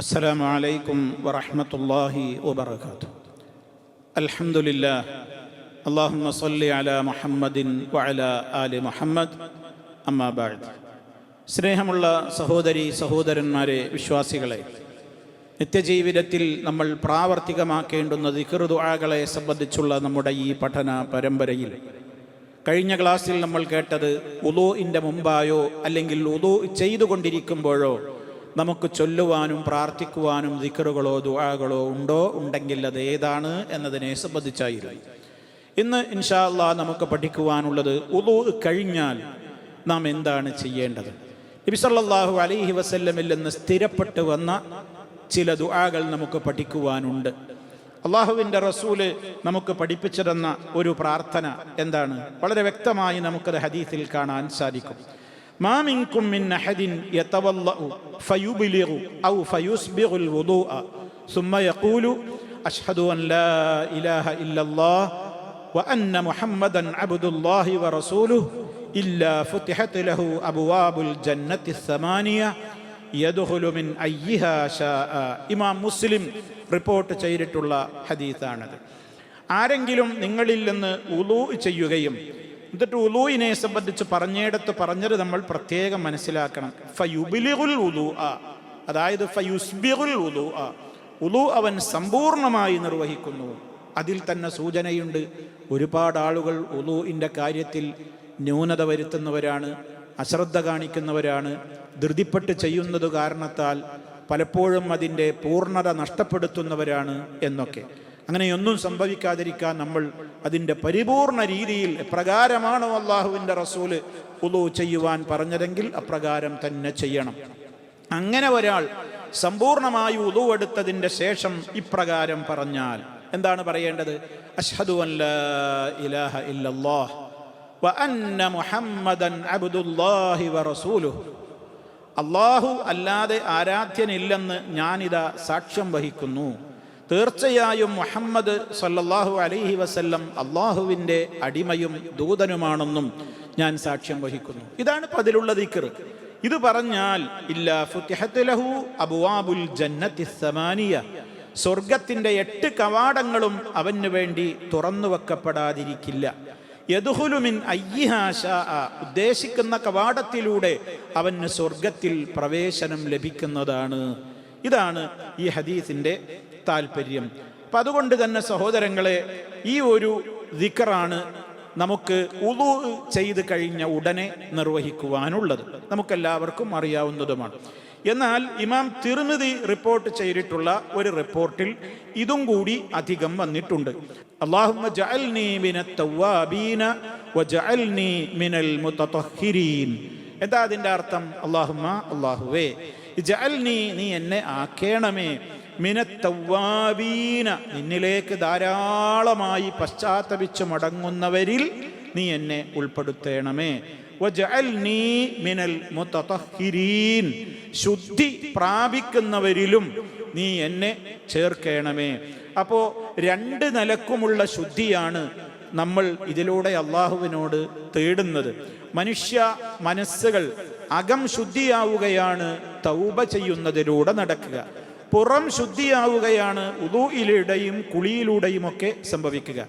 السلام عليكم ورحمة الله وبركاته. الحمد لله. اللهم صل على محمد وعلى آل محمد. أما بعد. സ്നേഹമുള്ള സഹോദരി സഹോദരന്മാരെ, വിശ്വാസികളെ, നിത്യജീവിതത്തിൽ നമ്മൾ പ്രാവർത്തികമാക്കേണ്ടുന്ന ദിക്ർ ദുആകളെ സംബന്ധിച്ചുള്ള നമ്മുടെ ഈ പഠന പരമ്പരയിൽ കഴിഞ്ഞ ക്ലാസ്സിൽ നമ്മൾ കേട്ടത് വുളൂഇൻ്റെ മുമ്പായോ അല്ലെങ്കിൽ വുളൂ ചെയ്തുകൊണ്ടിരിക്കുമ്പോഴോ നമുക്ക് ചൊല്ലുവാനും പ്രാർത്ഥിക്കുവാനും ദിക്റുകളോ ദുആകളോ ഉണ്ടെങ്കിൽ അത് ഏതാണ് എന്നതിനെ സംബന്ധിച്ചായിരുന്നു. ഇന്ന് ഇൻഷാ അല്ലാഹ് നമുക്ക് പഠിക്കുവാനുള്ളത് വുളൂ കഴിഞ്ഞാൽ നാം എന്താണ് ചെയ്യേണ്ടത്. നബി സല്ലല്ലാഹു അലൈഹി വസല്ലമിൽ നിന്ന് സ്ഥിരപ്പെട്ടു വന്ന ചില ദുആകൾ നമുക്ക് പഠിക്കുവാനുണ്ട്. അള്ളാഹുവിൻ്റെ റസൂല് നമുക്ക് പഠിപ്പിച്ചു തന്ന ഒരു പ്രാർത്ഥന എന്താണ്? വളരെ വ്യക്തമായി നമുക്കത് ഹദീസിൽ കാണാൻ സാധിക്കും. മാ മിൻകും മിൻ അഹദിൻ യതവല്ലഉ ഫയുബ്ലിഗു ഔ ഫയുസ്ബിഗുൽ വുദൂഅ സുമ്മ യഖൂലു അശ്ഹദു അൻ ലാ ഇലാഹ ഇല്ലല്ലാഹ് വ അന്ന മുഹമ്മദൻ അബ്ദുല്ലാഹി വ റസൂലുഹു ഇല്ലാ ഫുതിഹത് ലഹു അബ്വാബുൽ ജന്നത്തി സമാനിയ യദ്ഖുലു മിൻ അയ്യിഹാ ശാഅ. ഇമാം മുസ്ലിം റിപ്പോർട്ട് ചെയ്തിട്ടുള്ള ഹദീസാണത്. ആരെങ്കിലും നിങ്ങളിൽ നിന്ന് വുളൂ ചെയ്യുകയും എന്നിട്ട് വുളൂഇനെ സംബന്ധിച്ച് പറഞ്ഞത് നമ്മൾ പ്രത്യേകം മനസ്സിലാക്കണം. ഫയുബ്ലിഗുൽ വുദൂഅ, അതായത് ഫയുസ്ബിഗുൽ വുദൂഅ, വുളൂ അവൻ സമ്പൂർണ്ണമായി നിർവഹിക്കുന്നു. അതിൽ തന്നെ സൂചനയുണ്ട്. ഒരുപാട് ആളുകൾ വുളൂഇൻ്റെ കാര്യത്തിൽ ന്യൂനത വരുത്തുന്നവരാണ്, അശ്രദ്ധ കാണിക്കുന്നവരാണ്, ധൃതിപ്പെട്ട് ചെയ്യുന്നത് കാരണത്താൽ പലപ്പോഴും അതിൻ്റെ പൂർണ്ണത നഷ്ടപ്പെടുത്തുന്നവരാണ് എന്നൊക്കെ. അങ്ങനെയൊന്നും സംഭവിക്കാതിരിക്കാൻ നമ്മൾ അതിൻ്റെ പരിപൂർണ രീതിയിൽ എപ്രകാരമാണോ അള്ളാഹുവിൻ്റെ റസൂല് വുളൂ ചെയ്യുവാൻ പറഞ്ഞതെങ്കിൽ അപ്രകാരം തന്നെ ചെയ്യണം. അങ്ങനെ ഒരാൾ സമ്പൂർണമായി വുളൂ എടുത്തതിൻ്റെ ശേഷം ഇപ്രകാരം പറഞ്ഞാൽ എന്താണ് പറയേണ്ടത്? അശ്ഹദു അൻ ലാ ഇലാഹ ഇല്ലല്ലാഹ് വ അന്ന മുഹമ്മദൻ അബ്ദുല്ലാഹി വ റസൂലുഹു. അള്ളാഹു അല്ലാതെ ആരാധ്യനില്ലെന്ന് ഞാനിതാ സാക്ഷ്യം വഹിക്കുന്നു. തീർച്ചയായും മുഹമ്മദ് സല്ലല്ലാഹു അലൈഹി വസല്ലം അള്ളാഹുവിൻ്റെ അടിമയും ദൂതനുമാണെന്നും ഞാൻ സാക്ഷ്യം വഹിക്കുന്നു. ഇതാണ് അതിലുള്ള ദിക്ർ. ഇത് പറഞ്ഞാൽ ഇല്ലാ ഫുതിഹത് ലഹു അബ്വാബുൽ ജന്നത്തി സമാനിയ, സ്വർഗത്തിൻ്റെ 8 കവാടങ്ങളും അവന് വേണ്ടി തുറന്നു വെക്കപ്പെടാതിരിക്കില്ല. യദ്ഖുലു മിൻ അയ്യിഹാ ശാഅ, ഉദ്ദേശിക്കുന്ന കവാടത്തിലൂടെ അവന് സ്വർഗത്തിൽ പ്രവേശനം ലഭിക്കുന്നതാണ്. ഇതാണ് ഈ ഹദീസിൻ്റെ താല്പര്യം. അപ്പം അതുകൊണ്ട് തന്നെ സഹോദരങ്ങളെ, ഈ ഒരു ദിക്റാണ് നമുക്ക് വുളൂ ചെയ്ത് കഴിഞ്ഞ ഉടനെ നിർവഹിക്കുവാനുള്ളത്. നമുക്കെല്ലാവർക്കും അറിയാവുന്നതുമാണ്. എന്നാൽ ഇമാം തിർമിദി റിപ്പോർട്ട് ചെയ്തിട്ടുള്ള ഒരു റിപ്പോർട്ടിൽ ഇതും കൂടി അധികം വന്നിട്ടുണ്ട്. അല്ലാഹുമ്മ ജഅൽനി മിനത് തവ്വാബീന വജഅൽനി മിനൽ മുതതഹിരീൻ. എന്താ അതിൻ്റെ അർത്ഥം? അല്ലാഹുവേ ജഅൽനി, നീ എന്നെ ആക്കേണമേ, മിനത് തവ്വാബീന, നിന്നിലേക്ക് ധാരാളമായി പശ്ചാത്തപിച്ച് മടങ്ങുന്നവരിൽ നീ എന്നെ ഉൾപ്പെടുത്തേണമേ. വജഅൽനി മിനൽ മുതതഹിരീൻ, ശുദ്ധി പ്രാപിക്കുന്നവരിലും നീ എന്നെ ചേർക്കണമേ. അപ്പോൾ 2 നിലക്കുമുള്ള ശുദ്ധിയാണ് നമ്മൾ ഇതിലൂടെ അള്ളാഹുവിനോട് തേടുന്നത്. മനുഷ്യ മനസ്സുകൾ അകം ശുദ്ധിയാവുകയാണ് തൗബ ചെയ്യുന്നതിലൂടെ നടക്കുക. പുറം ശുദ്ധിയാവുകയാണ് വുളൂഇലൂടെയും കുളിയിലൂടെയും ഒക്കെ സംഭവിക്കുക.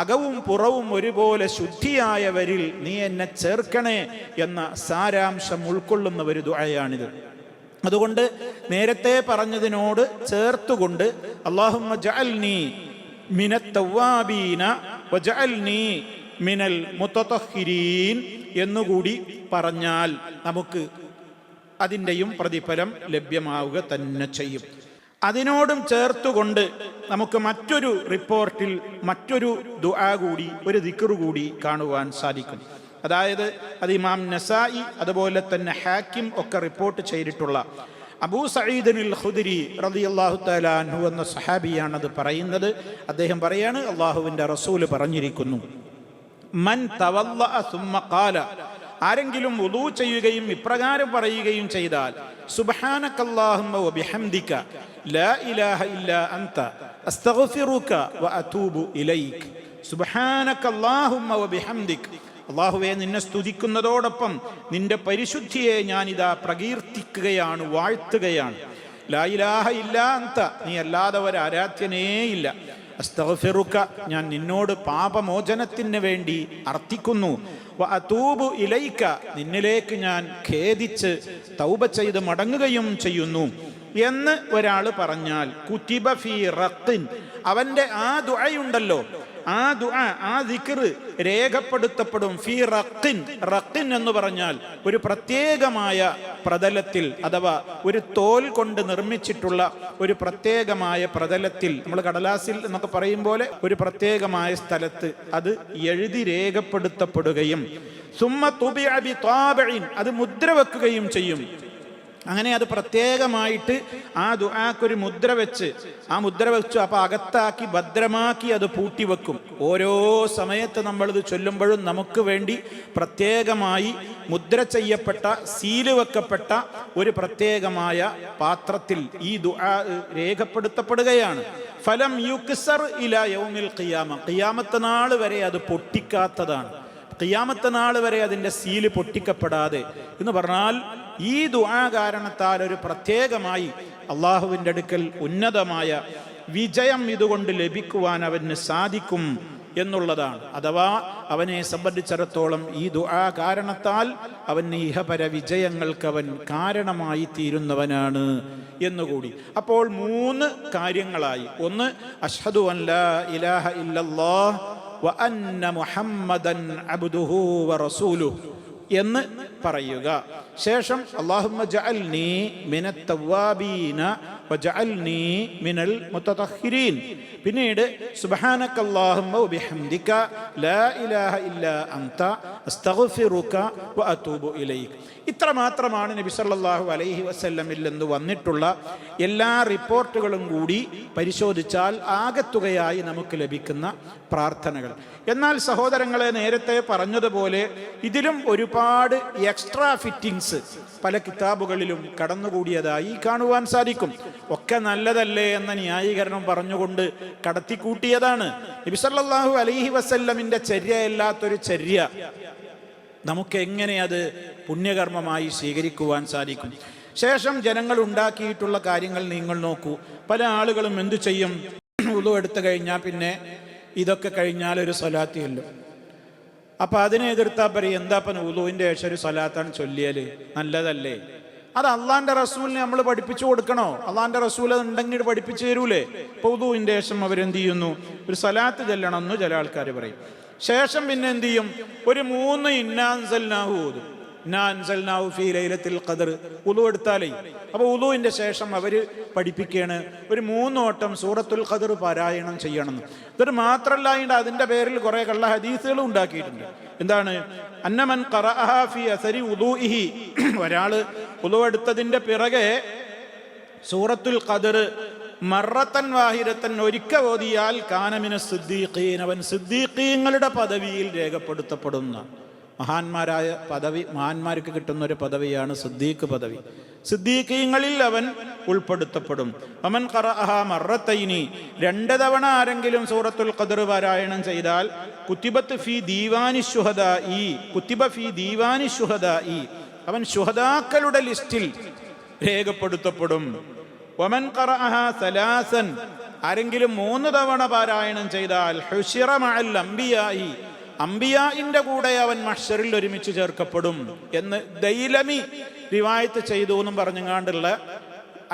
അകവും പുറവും ഒരുപോലെ ശുദ്ധിയായവരിൽ നീ എന്നെ ചേർക്കണേ എന്ന സാരാംശം ഉൾക്കൊള്ളുന്ന ഒരു ദുആയാണിത്. അതുകൊണ്ട് നേരത്തെ പറഞ്ഞതിനോട് ചേർത്തുകൊണ്ട് അല്ലാഹുമ്മ ജഅൽനി മിനത് തവ്വാബീന വജഅൽനി മിനൽ മുതതഹിരീൻ എന്നുകൂടി പറഞ്ഞാൽ നമുക്ക് അതിൻ്റെയും പ്രതിഫലം ലഭ്യമാവുക തന്നെ ചെയ്യും. അതിനോടും ചേർത്തുകൊണ്ട് നമുക്ക് മറ്റൊരു റിപ്പോർട്ടിൽ മറ്റൊരു ദുആ കൂടി, ഒരു ദിക്ർ കൂടി കാണുവാൻ സാധിക്കും. അതായത് അത് ഇമാം നസായി അതുപോലെ തന്നെ ഹാക്കിം ഒക്കെ റിപ്പോർട്ട് ചെയ്തിട്ടുള്ള അബൂ സഈദുൽ ഖുദ്രി റളിയല്ലാഹു തആല അൻഹു എന്ന സഹാബിയാണ് അത് പറയുന്നത്. അദ്ദേഹം പറയാണ്, അള്ളാഹുവിൻ്റെ റസൂല് പറഞ്ഞിരിക്കുന്നു, മൻ തവല്ലഅ സുമ്മ ഖാല, ആരെങ്കിലും വുളൂ ചെയ്യുകയും ഇപ്രകാരം പറയുകയും ചെയ്താൽ സുബ്ഹാനകല്ലാഹുമ്മ വബിഹംദിക ലാ ഇലാഹ ഇല്ലാ അൻത അസ്തഗ്ഫിറുക വഅതൂബു ഇലൈക്. സുബ്ഹാനകല്ലാഹുമ്മ വബിഹംദിക, അള്ളാഹുവെ നിന്നെ സ്തുതിക്കുന്നതോടൊപ്പം നിന്റെ പരിശുദ്ധിയെ ഞാനിതാ പ്രകീർത്തിക്കുകയാണ്, വാഴ്ത്തുകയാണ്. ലാ ഇലാഹ ഇല്ലാ അന്ത, നീ അല്ലാതെ ഒരു ആരാധ്യനേ ഇല്ല. അസ്തഗ്ഫിറുക, ഞാൻ നിന്നോട് പാപമോചനത്തിന് വേണ്ടി അർത്ഥിക്കുന്നു. വ അതൂബു ഇലൈക, നിന്നിലേക്ക് ഞാൻ ഖേദിച്ച് തൗബ ചെയ്ത് മടങ്ങുകയും ചെയ്യുന്നു എന്ന് ഒരാൾ പറഞ്ഞാൽ കുതിബ ഫീ റഖ്ൻ, അവന്റെ ആ ദുആയുണ്ടല്ലോ, ആ ദുആ, ആ ദിക്ർ രേഖപ്പെടുത്തപ്പെടും. ഫീ റഖ്ൻ, റഖ്ൻ എന്ന് പറഞ്ഞാൽ ഒരു പ്രത്യേകമായ പ്രതലത്തിൽ, അഥവാ ഒരു തോൽ കൊണ്ട് നിർമ്മിച്ചിട്ടുള്ള ഒരു പ്രത്യേകമായ പ്രതലത്തിൽ, നമ്മൾ കടലാസിൽ എന്നൊക്കെ പറയും പോലെ ഒരു പ്രത്യേകമായ സ്ഥലത്ത് അത് എഴുതി രേഖപ്പെടുത്തപ്പെടുകയും സുമ്മ തുബിഅ ബി താബിഇൻ, അത് മുദ്ര വെക്കുകയും ചെയ്യും. അങ്ങനെ അത് പ്രത്യേകമായിട്ട് ആ ദുആക്കൊരു മുദ്ര വെച്ച്, ആ മുദ്ര വെച്ചു അപ്പോൾ അകത്താക്കി ഭദ്രമാക്കി അത് പൂട്ടിവെക്കും. ഓരോ സമയത്ത് നമ്മളിത് ചൊല്ലുമ്പോഴും നമുക്ക് വേണ്ടി പ്രത്യേകമായി മുദ്ര ചെയ്യപ്പെട്ട, സീല് വെക്കപ്പെട്ട ഒരു പ്രത്യേകമായ പാത്രത്തിൽ ഈ ദുആ രേഖപ്പെടുത്തപ്പെടുകയാണ്. ഫലം യുക്സർ ഇലാ യൗമിൽ ഖിയാമ, ഖിയാമത്ത് നാൾ വരെ അത് പൊട്ടിക്കാത്തതാണ്. ഖിയാമത്ത് നാൾ വരെ അതിൻ്റെ സീല് പൊട്ടിക്കപ്പെടാതെ എന്ന് പറഞ്ഞാൽ ഈ ദുആ കാരണത്താൽ ഒരു പ്രത്യേകമായി അള്ളാഹുവിൻ്റെ അടുക്കൽ ഉന്നതമായ വിജയം ഇതുകൊണ്ട് ലഭിക്കുവാൻ അവന് സാധിക്കും എന്നുള്ളതാണ്. അഥവാ അവനെ സംബന്ധിച്ചിടത്തോളം ഈ ദുആ കാരണത്താൽ അവന് ഇഹപര വിജയങ്ങൾക്ക് അവൻ കാരണമായി തീരുന്നവനാണ് എന്നുകൂടി. അപ്പോൾ 3 കാര്യങ്ങളായി. ഒന്ന്, അഷ്ഹദു അൻ ലാ ഇലാഹ ഇല്ലല്ലാഹ് വ അന്ന മുഹമ്മദൻ അബ്ദുഹു വ റസൂലുഹു എന്ന് പറയുക. ശേഷം അല്ലാഹുമ്മ ജഅൽനി മിനത് തവ്വാബീന വജഅൽനി മിനൽ മുതതഹിരീൻ. പിന്നീട് സുബ്ഹാനകല്ലാഹുമ്മ വബിഹംദിക ലാ ഇലാഹ ഇല്ലാ അൻത അസ്തഗ്ഫിറുക വഅതൂബു ഇലൈക്. ഇത്ര മാത്രമാണ് നബി സല്ലല്ലാഹു അലൈഹി വസല്ലമിൽ നിന്ന് വന്നിട്ടുള്ള എല്ലാ റിപ്പോർട്ടുകളും കൂടി പരിശോധിച്ചാൽ ആകത്തുകയായി നമുക്ക് ലഭിക്കുന്ന പ്രാർത്ഥനകൾ. എന്നാൽ സഹോദരങ്ങളെ, നേരത്തെ പറഞ്ഞതുപോലെ ഇതിലും ഒരുപാട് എക്സ്ട്രാ ഫിറ്റിങ്സ് പല കിതാബുകളിലും കടന്നുകൂടിയതായി കാണുവാൻ സാധിക്കും. ഒക്കെ നല്ലതല്ലേ എന്ന ന്യായീകരണം പറഞ്ഞുകൊണ്ട് കടത്തിക്കൂട്ടിയതാണ്. നബി സല്ലല്ലാഹു അലൈഹി വസല്ലമിന്റെ ചര്യയല്ലാത്തൊരു ചര്യ നമുക്ക് എങ്ങനെ അത് പുണ്യകർമ്മമായി സ്വീകരിക്കുവാൻ സാധിക്കും? ശേഷം ജനങ്ങൾ ഉണ്ടാക്കിയിട്ടുള്ള കാര്യങ്ങൾ നിങ്ങൾ നോക്കൂ. പല ആളുകളും എന്തു ചെയ്യും? വുളു എടുത്തു കഴിഞ്ഞാൽ പിന്നെ ഇതൊക്കെ കഴിഞ്ഞാൽ ഒരു സ്വലാത്ത് ചൊല്ലും. അപ്പം അതിനെ എതിർത്താൽ പറയും, എന്താപ്പൻ വുളുവിൻ്റെ ശേഷം ഒരു സ്വലാത്താണ് ചൊല്ലിയാൽ നല്ലതല്ലേ? അത് അള്ളാന്റെ റസൂലിനെ നമ്മൾ പഠിപ്പിച്ചു കൊടുക്കണോ? അള്ളാന്റെ റസൂൽ അത് ഉണ്ടെങ്കിൽ പഠിപ്പിച്ചു തരൂലേ? ഇപ്പോൾ വുളുവിൻ്റെ ശേഷം അവരെന്ത് ചെയ്യുന്നു? ഒരു സ്വലാത്ത് ചൊല്ലണം എന്ന് ചില ആൾക്കാർ പറയും. ശേഷം പിന്നെ എന്ത് ചെയ്യും? ഒരു 3 ഇന്നാ അൻസൽനാഹു ഓതും. ഇന്നാ അൻസൽനാഹു ഫീ ലൈലത്തുൽ ഖദ്ർ വുളു എടുത്താലേ. അപ്പോൾ വുളുവിൻ്റെ ശേഷം അവർ പഠിപ്പിക്കുകയാണ് ഒരു 3 വട്ടം സൂറത്തുൽ ഖദ്ർ പാരായണം ചെയ്യണമെന്ന്. ഇതൊരു മാത്രമല്ല, അതിൻ്റെ പേരിൽ കുറേ കള്ള ഹദീസുകളും ഉണ്ടാക്കിയിട്ടുണ്ട്. എന്താണ്? അന്നമൻ ഖറഅഹ ഫീ അസരി വുളൂഇഹി, ഒരാൾ വുളു എടുത്തതിൻ്റെ പിറകെ സൂറത്തുൽ ഖദ്ർ മറത്തൻ വാഹിരത്തൻ ഒരിക്കൽ ഓതിയാൽ കാനമിന സിദ്ദീഖീൻ, അവൻ സിദ്ദീഖീങ്ങളുടെ പദവിയിൽ രേഖപ്പെടുത്തപ്പെടുന്ന മഹാന്മാരായ പദവി, മഹാന്മാർക്ക് കിട്ടുന്ന ഒരു പദവിയാണ് സിദ്ദീഖ് പദവി. സിദ്ദീഖീങ്ങളിൽ അവൻ ഉൾപ്പെടുത്തപ്പെടും. അമൻ ഖറഅഹ മറത്തൈനി, 2 തവണ ആരെങ്കിലും സൂറത്തുൽ ഖദ്ർ പാരായണം ചെയ്താൽ കുത്തിബത്ത് ഫീ ദീവാനി ശുഹദാഇ, കുത്തിബ ഫീ ദീവാനി ശുഹദാഇ, അവൻ ശുഹദാക്കളുടെ ലിസ്റ്റിൽ രേഖപ്പെടുത്തപ്പെടും. വമൻ ഖറഅഹ സലാസൻ, ആരെങ്കിലും 3 തവണ പാരായണം ചെയ്താൽ ഹുശിറ മഅൽ അംബിയാഇ, അംബിയാഇന്റെ കൂടെ അവൻ മഹ്ശറിൽ ഒരുമിച്ച് ചേർക്കപ്പെടും എന്ന് ദൈലമി റിവായത്ത് ചെയ്തു എന്നും പറഞ്ഞുകൊണ്ടുള്ള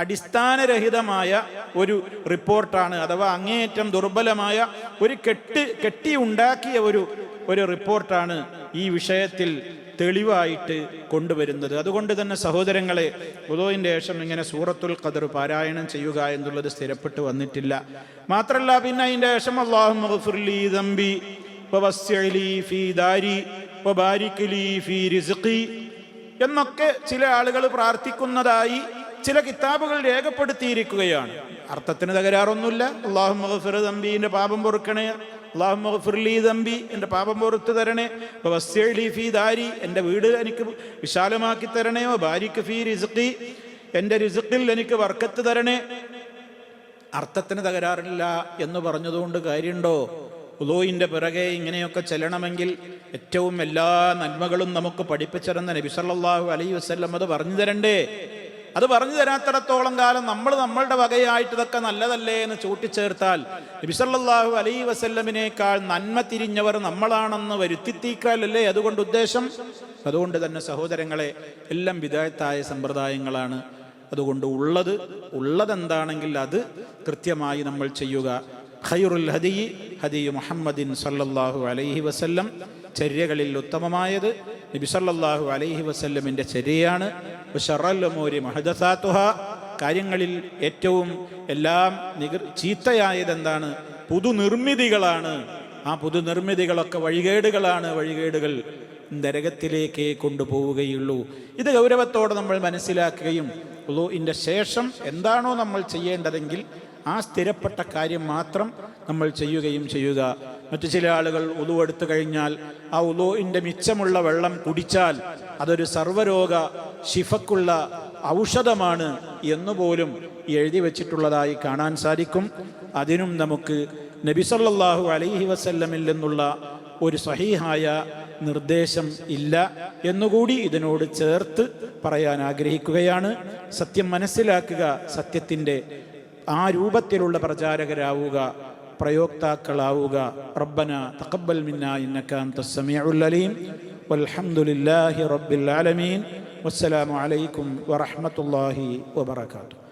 അടിസ്ഥാനരഹിതമായ ഒരു റിപ്പോർട്ടാണ്. അഥവാ അങ്ങേയറ്റം ദുർബലമായ ഒരു കെട്ടി ഉണ്ടാക്കിയ ഒരു റിപ്പോർട്ടാണ് ഈ വിഷയത്തിൽ തെളിവായിട്ട് കൊണ്ടുവരുന്നത്. അതുകൊണ്ട് തന്നെ സഹോദരങ്ങളെ, വുളുവിൻ്റെ ശേഷം ഇങ്ങനെ സൂറത്തുൽ ഖദ്ർ പാരായണം ചെയ്യുക എന്നുള്ളത് സ്ഥിരപ്പെട്ട് വന്നിട്ടില്ല. മാത്രമല്ല, പിന്നെ അതിൻ്റെ ശേഷം അല്ലാഹുമ്മ ഗ്ഫിർലി ദംബി വവസ്സിഅലി ഫീ ദാരി വബാരിക് ലി ഫീ റിസ്ഖി എന്നൊക്കെ ചില ആളുകൾ പ്രാർത്ഥിക്കുന്നതായി ചില കിതാബുകൾ രേഖപ്പെടുത്തിയിരിക്കുകയാണ്. അർത്ഥത്തിന് തകരാറൊന്നുമില്ല. അല്ലാഹുമ്മ ഗ്ഫിർ ദംബിന്റെ പാപം പൊറുക്കണേ, അല്ലാഹുമ്മ ഗ്ഫിർലി ദംബി, എൻ്റെ പാപം പൊറുത്തു തരണേ, വവസ്സിഅലി ഫീ ദാരി, എൻ്റെ വീട് എനിക്ക് വിശാലമാക്കി തരണേ, വബാരിക് ഫീ റിസ്ഖി, എൻ്റെ റിസ്ഖിൽ എനിക്ക് ബർക്കത്ത് തരണേ. അർത്ഥത്തിന് തകരാറില്ല എന്ന് പറഞ്ഞതുകൊണ്ട് കാര്യമുണ്ടോ? വുളൂഇന്റെ പിറകെ ഇങ്ങനെയൊക്കെ ചെല്ലണമെങ്കിൽ ഏറ്റവും എല്ലാ നന്മകളും നമുക്ക് പഠിപ്പിച്ചിരുന്ന നബി സല്ലല്ലാഹു അലൈഹി വസല്ലം അത് പറഞ്ഞു തരണ്ടേ? അത് പറഞ്ഞു തരാത്തിടത്തോളം കാലം നമ്മൾ നമ്മളുടെ വകയായിട്ട് ഇതൊക്കെ നല്ലതല്ലേ എന്ന് കൂട്ടിച്ചേർത്താൽ നബി സല്ലല്ലാഹു അലൈഹി വസല്ലമിനേക്കാൾ നന്മ തിരിഞ്ഞവർ നമ്മളാണെന്ന് വരുത്തിത്തീക്കാലല്ലേ അതുകൊണ്ട് ഉദ്ദേശം. അതുകൊണ്ട് തന്നെ സഹോദരങ്ങളെ, എല്ലാം ബിദഅത്തായ സമ്പ്രദായങ്ങളാണ്. അതുകൊണ്ട് ഉള്ളതെന്താണെങ്കിൽ അത് കൃത്യമായി നമ്മൾ ചെയ്യുക. ഖൈറുൽ ഹദി ഹദി മുഹമ്മദിൻ സല്ലല്ലാഹു അലൈഹി വസല്ലം. ചര്യകളിൽ ഉത്തമമായത് നബി സല്ലല്ലാഹു അലൈഹി വസല്ലമിൻ്റെ ചര്യയാണ്. വശറൽ ഉമൂരി മുഹദസാതുഹാ, കാര്യങ്ങളിൽ ഏറ്റവും എല്ലാം ചീത്തയായത് എന്താണ്? പുതുനിർമ്മിതികളാണ്. ആ പുതുനിർമ്മിതികളൊക്കെ വഴികേടുകളാണ്. വഴികേടുകൾ നരകത്തിലേക്കേ കൊണ്ടുപോവുകയുള്ളൂ. ഇത് ഗൗരവത്തോടെ നമ്മൾ മനസ്സിലാക്കുകയും വുളൂഇൻ്റെ ശേഷം എന്താണോ നമ്മൾ ചെയ്യേണ്ടതെങ്കിൽ ആ സ്ഥിരപ്പെട്ട കാര്യം മാത്രം നമ്മൾ ചെയ്യുകയും ചെയ്യുക. മറ്റു ചില ആളുകൾ വുളൂ എടുത്തു കഴിഞ്ഞാൽ ആ വുളൂഇൻ്റെ മിച്ചമുള്ള വെള്ളം കുടിച്ചാൽ അതൊരു സർവ്വരോഗ ശിഫക്കുള്ള ഔഷധമാണ് എന്നുപോലും എഴുതി വച്ചിട്ടുള്ളതായി കാണാൻ സാധിക്കും. അതിനും നമുക്ക് നബി സല്ലല്ലാഹു അലൈഹി വസല്ലമിൽ നിന്നുള്ള ഒരു സ്വഹീഹായ നിർദ്ദേശം ഇല്ല എന്നുകൂടി ഇതിനോട് ചേർത്ത് പറയാൻ ആഗ്രഹിക്കുകയാണ്. സത്യം മനസ്സിലാക്കുക, സത്യത്തിൻ്റെ ആ രൂപത്തിലുള്ള പ്രചാരകരാവുക, പ്രയോക്താക്കളാവുക. റബ്ബന തഖബ്ബൽ മിന്നാ ഇന്നക അൻതസ് സമീഉൽ അലീം. വൽഹംദുലില്ലാഹി റബ്ബിൽ ആലമീൻ. വസ്സലാമു അലൈക്കും വറഹ്മത്തുള്ളാഹി വബറകാതുഹു.